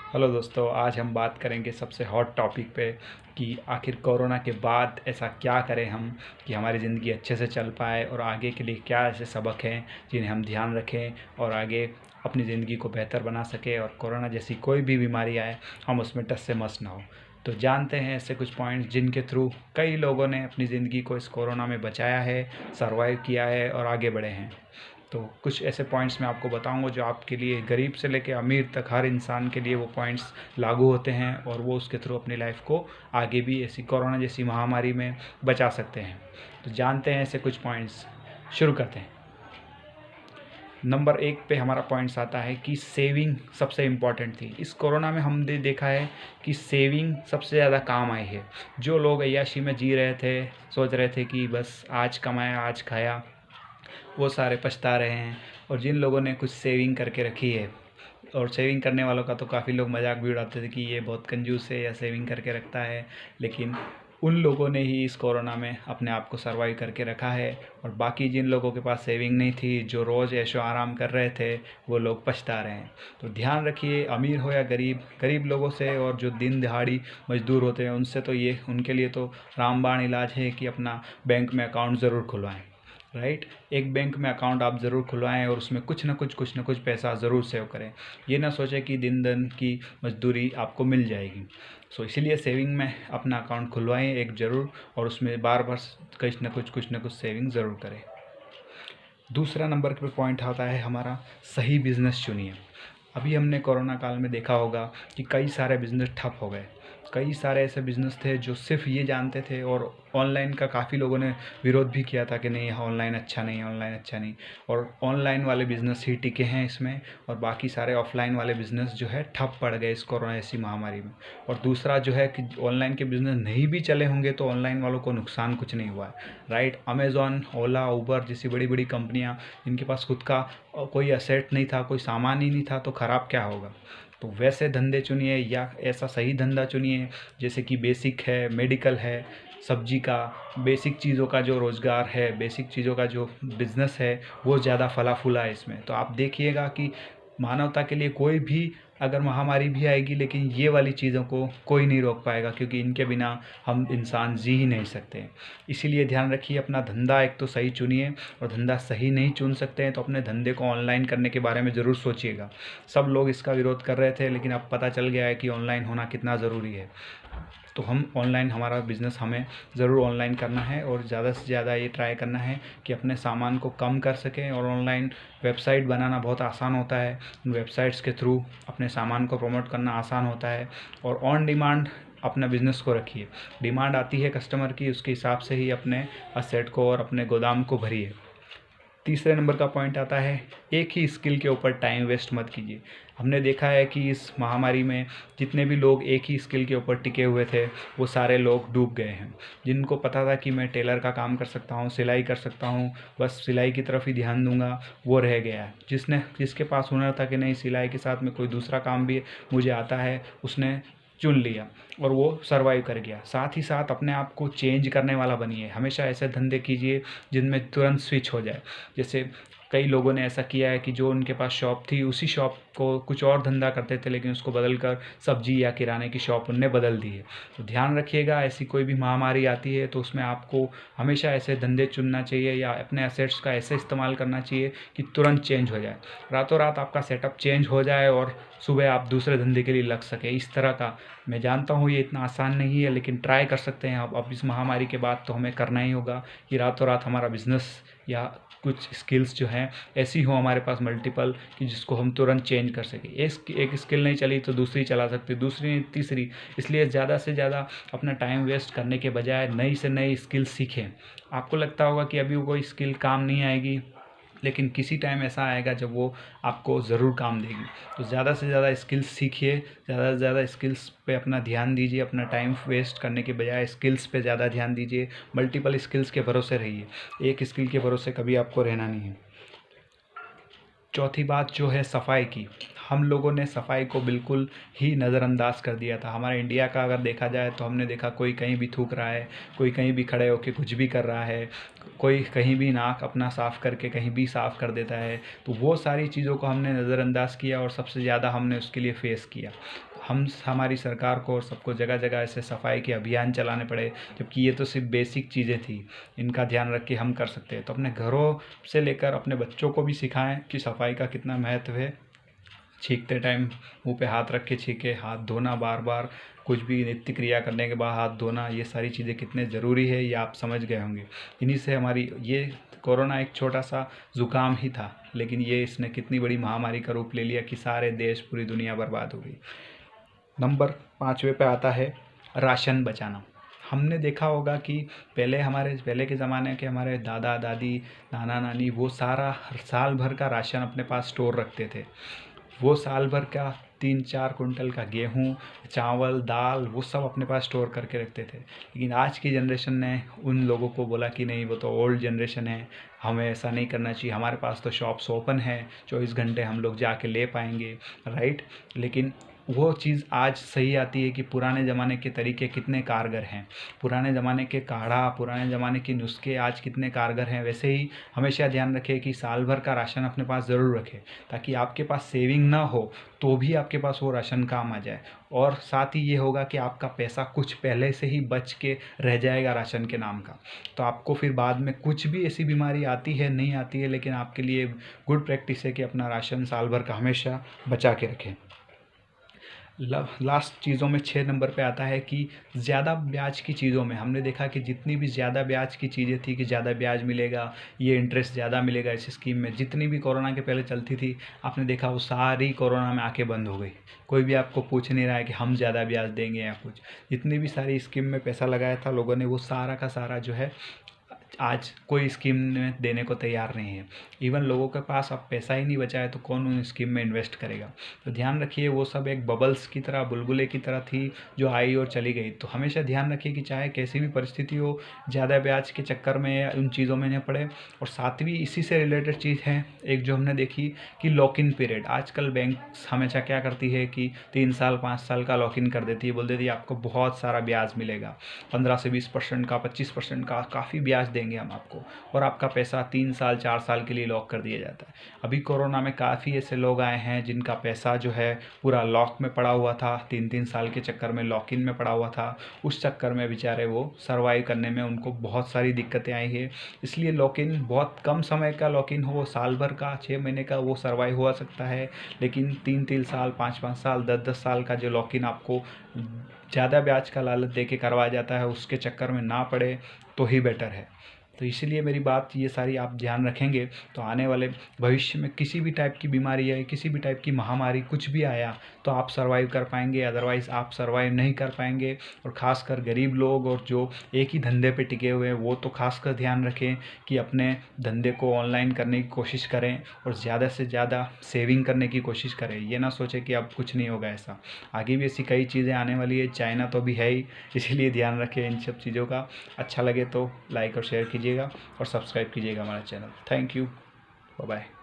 Hello दोस्तों, आज हम बात करेंगे सबसे हॉट टॉपिक पे कि आखिर कोरोना के बाद ऐसा क्या करें हम कि हमारी ज़िंदगी अच्छे से चल पाए और आगे के लिए क्या ऐसे सबक हैं जिन्हें हम ध्यान रखें और आगे अपनी ज़िंदगी को बेहतर बना सकें और कोरोना जैसी कोई भी बीमारी आए हम उसमें टस से मस ना हो। तो जानते हैं ऐसे कुछ पॉइंट्स जिनके थ्रू कई लोगों ने अपनी ज़िंदगी को इस कोरोना में बचाया है, सर्वाइव किया है और आगे बढ़े हैं। तो कुछ ऐसे पॉइंट्स मैं आपको बताऊंगा जो आपके लिए गरीब से लेकर अमीर तक हर इंसान के लिए वो पॉइंट्स लागू होते हैं और वो उसके थ्रू अपनी लाइफ को आगे भी ऐसी कोरोना जैसी महामारी में बचा सकते हैं। तो जानते हैं ऐसे कुछ पॉइंट्स, शुरू करते हैं। नंबर 1 पे हमारा पॉइंट्स आता है कि सेविंग सबसे इम्पॉर्टेंट थी। इस कोरोना में हमने देखा है कि सेविंग सबसे ज़्यादा काम आई है। जो लोग अय्याशी में जी रहे थे, सोच रहे थे कि बस आज कमाया आज खाया, वो सारे पछता रहे हैं। और जिन लोगों ने कुछ सेविंग करके रखी है, और सेविंग करने वालों का तो काफ़ी लोग मजाक भी उड़ाते थे कि ये बहुत कंजूस है या सेविंग करके रखता है, लेकिन उन लोगों ने ही इस कोरोना में अपने आप को सर्वाइव करके रखा है। और बाकी जिन लोगों के पास सेविंग नहीं थी, जो रोज़ ऐशो आराम कर रहे थे, वो लोग पछता रहे हैं। तो ध्यान रखिए, अमीर हो या गरीब, गरीब लोगों से और जो दिन दिहाड़ी मजदूर होते हैं उनसे तो ये उनके लिए तो रामबाण इलाज है कि अपना बैंक में अकाउंट ज़रूर खुलवाएं। राइट, एक बैंक में अकाउंट आप ज़रूर खुलवाएं और उसमें कुछ ना कुछ पैसा ज़रूर सेव करें। ये ना सोचें कि दिन दिन की मजदूरी आपको मिल जाएगी। इसीलिए सेविंग में अपना अकाउंट खुलवाएं एक ज़रूर, और उसमें बार बार कुछ ना कुछ सेविंग ज़रूर करें। दूसरा नंबर पे पॉइंट आता है हमारा, सही बिज़नेस चुनिए। अभी हमने कोरोना काल में देखा होगा कि कई सारे बिज़नेस ठप हो गए। कई सारे ऐसे बिज़नेस थे जो सिर्फ ये जानते थे, और ऑनलाइन का काफ़ी लोगों ने विरोध भी किया था कि नहीं ऑनलाइन अच्छा नहीं, ऑनलाइन अच्छा नहीं। और ऑनलाइन वाले बिज़नेस ही टिके हैं इसमें, और बाकी सारे ऑफलाइन वाले बिज़नेस जो है ठप पड़ गए इस कोरोना ऐसी महामारी में। और दूसरा जो है कि ऑनलाइन के बिज़नेस नहीं भी चले होंगे तो ऑनलाइन वालों को नुकसान कुछ नहीं हुआ है। राइट, अमेज़ॉन, ओला, उबर जैसी बड़ी बड़ी कंपनियाँ, इनके पास खुद का कोई असेट नहीं था, कोई सामान ही नहीं था, तो ख़राब क्या होगा। तो वैसे धंधे चुनिए या ऐसा सही धंधा चुनिए जैसे कि बेसिक है, मेडिकल है, सब्जी का, बेसिक चीज़ों का जो रोज़गार है, बेसिक चीज़ों का जो बिज़नेस है, वो ज़्यादा फला फूला है इसमें। तो आप देखिएगा कि मानवता के लिए कोई भी अगर महामारी भी आएगी, लेकिन ये वाली चीज़ों को कोई नहीं रोक पाएगा, क्योंकि इनके बिना हम इंसान जी ही नहीं सकते। इसीलिए ध्यान रखिए, अपना धंधा एक तो सही चुनिए, और धंधा सही नहीं चुन सकते हैं तो अपने धंधे को ऑनलाइन करने के बारे में ज़रूर सोचिएगा। सब लोग इसका विरोध कर रहे थे, लेकिन अब पता चल गया है कि ऑनलाइन होना कितना ज़रूरी है। तो हम ऑनलाइन, हमारा बिज़नेस हमें ज़रूर ऑनलाइन करना है, और ज़्यादा से ज़्यादा ये ट्राई करना है कि अपने सामान को कम कर सकें। और ऑनलाइन वेबसाइट बनाना बहुत आसान होता है, उन वेबसाइट्स के थ्रू अपने सामान को प्रमोट करना आसान होता है। और ऑन डिमांड अपना बिज़नेस को रखिए, डिमांड आती है कस्टमर की, उसके हिसाब से ही अपने असेट को और अपने गोदाम को भरिए। तीसरे नंबर का पॉइंट आता है, एक ही स्किल के ऊपर टाइम वेस्ट मत कीजिए। हमने देखा है कि इस महामारी में जितने भी लोग एक ही स्किल के ऊपर टिके हुए थे, वो सारे लोग डूब गए हैं। जिनको पता था कि मैं टेलर का काम कर सकता हूँ, सिलाई कर सकता हूँ, बस सिलाई की तरफ ही ध्यान दूंगा, वो रह गया है। जिसके पास हुनर था कि नहीं सिलाई के साथ में कोई दूसरा काम भी मुझे आता है, उसने चुन लिया और वो सर्वाइव कर गया। साथ ही साथ अपने आप को चेंज करने वाला बनिए। हमेशा ऐसे धंधे कीजिए जिनमें तुरंत स्विच हो जाए। जैसे कई लोगों ने ऐसा किया है कि जो उनके पास शॉप थी, उसी शॉप को कुछ और धंधा करते थे, लेकिन उसको बदल कर सब्जी या किराने की शॉप उनने बदल दी है। तो ध्यान रखिएगा, ऐसी कोई भी महामारी आती है तो उसमें आपको हमेशा ऐसे धंधे चुनना चाहिए या अपने एसेट्स का ऐसे इस्तेमाल करना चाहिए कि तुरंत चेंज हो जाए, रातों रात आपका सेटअप चेंज हो जाए और सुबह आप दूसरे धंधे के लिए लग सके। इस तरह का, मैं जानता हूँ ये इतना आसान नहीं है, लेकिन ट्राई कर सकते हैं आप। अब इस महामारी के बाद तो हमें करना ही होगा कि रातों रात हमारा बिजनेस या कुछ स्किल्स जो हैं ऐसी हो हमारे पास मल्टीपल, कि जिसको हम तुरंत चेंज कर सकें। एक स्किल नहीं चली तो दूसरी चला सकते, दूसरी नहीं तीसरी। इसलिए ज़्यादा से ज़्यादा अपना टाइम वेस्ट करने के बजाय नई से नई स्किल सीखें। आपको लगता होगा कि अभी वो कोई स्किल काम नहीं आएगी, लेकिन किसी टाइम ऐसा आएगा जब वो आपको ज़रूर काम देगी। तो ज़्यादा से ज़्यादा स्किल्स सीखिए, ज़्यादा से ज़्यादा स्किल्स पे अपना ध्यान दीजिए। अपना टाइम वेस्ट करने के बजाय स्किल्स पे ज़्यादा ध्यान दीजिए। मल्टीपल स्किल्स के भरोसे रहिए, एक स्किल के भरोसे कभी आपको रहना नहीं है। चौथी बात जो है सफाई की, हम लोगों ने सफाई को बिल्कुल ही नज़रअंदाज कर दिया था। हमारे इंडिया का अगर देखा जाए तो हमने देखा कोई कहीं भी थूक रहा है, कोई कहीं भी खड़े होकर कुछ भी कर रहा है, कोई कहीं भी नाक अपना साफ़ करके कहीं भी साफ़ कर देता है। तो वो सारी चीज़ों को हमने नज़रअंदाज किया और सबसे ज़्यादा हमने उसके लिए फेस किया। हमारी सरकार को और सबको जगह जगह ऐसे सफाई के अभियान चलाने पड़े, जबकि ये तो सिर्फ बेसिक चीज़ें थी, इनका ध्यान रख के हम कर सकते हैं। तो अपने घरों से लेकर अपने बच्चों को भी सिखाएं कि सफाई का कितना महत्व है। छींकते टाइम मुंह पे हाथ रख के छींके, हाथ धोना बार बार, कुछ भी नित्य क्रिया करने के बाद हाथ धोना, ये सारी चीज़ें कितने ज़रूरी है ये आप समझ गए होंगे। इन्हीं से हमारी ये कोरोना एक छोटा सा जुकाम ही था, लेकिन ये इसने कितनी बड़ी महामारी का रूप ले लिया कि सारे देश पूरी दुनिया बर्बाद हो गई। नंबर 5वें पे आता है राशन बचाना। हमने देखा होगा कि पहले के ज़माने के हमारे दादा दादी, नाना नानी वो सारा साल भर का राशन अपने पास स्टोर रखते थे। वो साल भर का 3-4 कुंटल का गेहूँ, चावल, दाल वो सब अपने पास स्टोर करके रखते थे। लेकिन आज की जनरेशन ने उन लोगों को बोला कि नहीं, वो तो ओल्ड जनरेशन है, हमें ऐसा नहीं करना चाहिए, हमारे पास तो शॉप्स ओपन है, 24 घंटे हम लोग जाके ले पाएंगे, राइट। लेकिन वो चीज़ आज सही आती है कि पुराने ज़माने के तरीके कितने कारगर हैं, पुराने ज़माने के काढ़ा, पुराने ज़माने के नुस्खे आज कितने कारगर हैं। वैसे ही हमेशा ध्यान रखें कि साल भर का राशन अपने पास ज़रूर रखें, ताकि आपके पास सेविंग ना हो तो भी आपके पास वो राशन काम आ जाए। और साथ ही ये होगा कि आपका पैसा कुछ पहले से ही बच के रह जाएगा राशन के नाम का। तो आपको फिर बाद में कुछ भी ऐसी बीमारी आती है, नहीं आती है, लेकिन आपके लिए गुड प्रैक्टिस है कि अपना राशन साल भर का हमेशा बचा के रखें। लास्ट चीज़ों में 6 नंबर पे आता है कि ज़्यादा ब्याज की चीज़ों में हमने देखा कि जितनी भी ज़्यादा ब्याज की चीज़ें थी कि ज़्यादा ब्याज मिलेगा, ये इंटरेस्ट ज़्यादा मिलेगा इस स्कीम में, जितनी भी कोरोना के पहले चलती थी आपने देखा वो सारी कोरोना में आके बंद हो गई। कोई भी आपको पूछ नहीं रहा है कि हम ज़्यादा ब्याज देंगे या कुछ। जितनी भी सारी स्कीम में पैसा लगाया था लोगों ने, वो सारा का सारा जो है आज कोई स्कीम में देने को तैयार नहीं है। इवन लोगों के पास अब पैसा ही नहीं बचा है तो कौन उन स्कीम में इन्वेस्ट करेगा। तो ध्यान रखिए वो सब एक बबल्स की तरह, बुलबुले की तरह थी जो आई और चली गई। तो हमेशा ध्यान रखिए कि चाहे कैसी भी परिस्थिति हो, ज़्यादा ब्याज के चक्कर में या उन चीज़ों में न पड़े। और सातवीं इसी से रिलेटेड चीज़ है एक जो हमने देखी कि लॉक इन पीरियड। आजकल बैंक्स हमेशा क्या करती है कि 3 साल 5 साल का लॉक इन कर देती है, बोल देती है आपको बहुत सारा ब्याज मिलेगा, 15 से 20% का, 25% का, काफ़ी ब्याज देंगे हम आपको, और आपका पैसा 3 साल 4 साल के लिए लॉक कर दिया जाता है। अभी कोरोना में काफ़ी ऐसे लोग आए हैं जिनका पैसा जो है पूरा लॉक में पड़ा हुआ था, 3-3 साल के चक्कर में लॉक इन में पड़ा हुआ था। उस चक्कर में बेचारे वो सर्वाइव करने में उनको बहुत सारी दिक्कतें आई है। इसलिए लॉक इन बहुत कम समय का लॉक इन हो, साल भर का, 6 महीने का, वो सर्वाइव हो सकता है। लेकिन 3-3 साल, 5-5 साल, 10-10 साल का जो लॉक इन आपको ज़्यादा ब्याज का लालच दे के करवाया जाता है, उसके चक्कर में ना पड़े तो ही बेटर है। तो इसीलिए मेरी बात ये सारी आप ध्यान रखेंगे तो आने वाले भविष्य में किसी भी टाइप की बीमारी है, किसी भी टाइप की महामारी कुछ भी आया तो आप सर्वाइव कर पाएंगे, अदरवाइज़ आप सर्वाइव नहीं कर पाएंगे। और ख़ासकर गरीब लोग और जो एक ही धंधे पे टिके हुए हैं वो तो खासकर ध्यान रखें कि अपने धंधे को ऑनलाइन करने की कोशिश करें और ज़्यादा से ज़्यादा सेविंग करने की कोशिश करें। ये ना सोचें कि अब कुछ नहीं होगा, ऐसा आगे भी ऐसी कई चीज़ें आने वाली है, चाइना तो भी है ही, इसीलिए ध्यान रखें इन सब चीज़ों का। अच्छा लगे तो लाइक और शेयर कीजिएगा और सब्सक्राइब कीजिएगा हमारा channel. Thank you, bye bye.